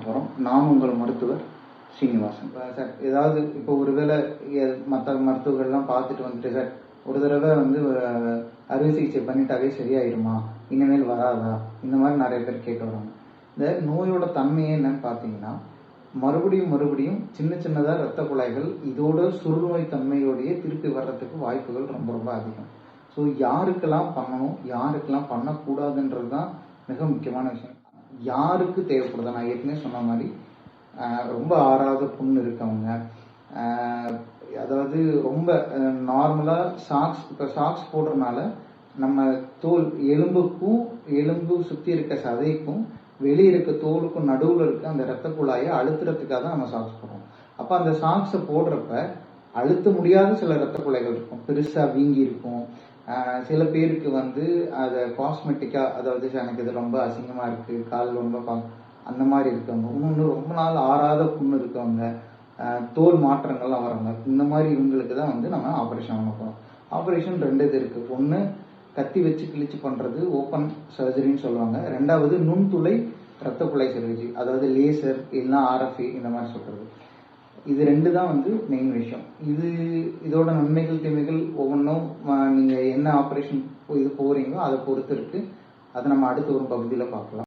பார்க்க போகிறோம். நான் உங்கள் மருத்துவர் ஸ்ரீனிவாசன். சார், ஏதாவது இப்போ ஒருவேளை மற்ற மருத்துவர்கள்லாம் பார்த்துட்டு வந்துட்டு, சார் ஒரு தடவை வந்து அறுவை சிகிச்சை பண்ணிட்டாவே சரியாயிடுமா, இனிமேல் வராதா, இந்த மாதிரி நிறைய பேர் கேட்டு வராங்க. இந்த நோயோட தன்மையே என்னன்னு பார்த்தீங்கன்னா, மறுபடியும் சின்ன சின்னதாக இரத்த குழாய்கள் இதோட சுருநோய் தன்மையோடையே திருப்பி வர்றதுக்கு வாய்ப்புகள் ரொம்ப ரொம்ப அதிகம். ஸோ யாருக்கெல்லாம் பண்ணணும், யாருக்கெல்லாம் பண்ணக்கூடாதுன்றது தான் மிக முக்கியமான விஷயம். யாருக்கு தேவைப்படுதா, நான் ஏற்கனவே சொன்ன மாதிரி ரொம்ப ஆறாத புண்ணு இருக்கவங்க, அதாவது ரொம்ப நார்மலாக இப்போ சாக்ஸ் போடுறதுனால நம்ம தோல் எலும்பு சுற்றி இருக்க சதைக்கும் வெளியே இருக்க தோலுக்கும் நடுவில் இருக்க அந்த இரத்த குழாயை அழுத்துறதுக்காக தான் நம்ம சாக்ஸ் போடுறோம். அப்போ அந்த சாக்ஸை போடுறப்ப அழுத்த முடியாத சில இரத்த குழாய்கள் இருக்கும், பெருசாக வீங்கி இருக்கும். சில பேருக்கு வந்து அதை காஸ்மெட்டிக்காக, அதாவது எனக்கு இது ரொம்ப அசிங்கமாக இருக்குது, கால் ரொம்ப அந்த மாதிரி இருக்கவங்க, இன்னொன்று ரொம்ப நாள் ஆறாத புண்ணு இருக்கவங்க, தோல் மாற்றங்கள்லாம் வரவங்க, இந்த மாதிரி இவங்களுக்கு தான் வந்து நம்ம ஆப்ரேஷன் பண்ண போகிறோம். ஆப்ரேஷன் 2 இது இருக்குது. ஒன்று கத்தி வச்சு கிழிச்சு பண்ணுறது, ஓப்பன் சர்ஜரின்னு சொல்லுவாங்க. 2வது நுண்துளை இரத்த குழாய் சிகிச்சை, அதாவது லேசர் இல்லைன்னா RFA இந்த மாதிரி சொல்கிறது. இது 2 தான் வந்து மெயின் விஷயம். இதோட நன்மைகள் தீமைகள் ஒவ்வொன்றும் நீங்கள் என்ன ஆப்ரேஷன் இது போகிறீங்களோ அதை பொறுத்து இருக்குது. அதை நம்ம அடுத்த ஒரு பகுதியில் பார்க்கலாம்.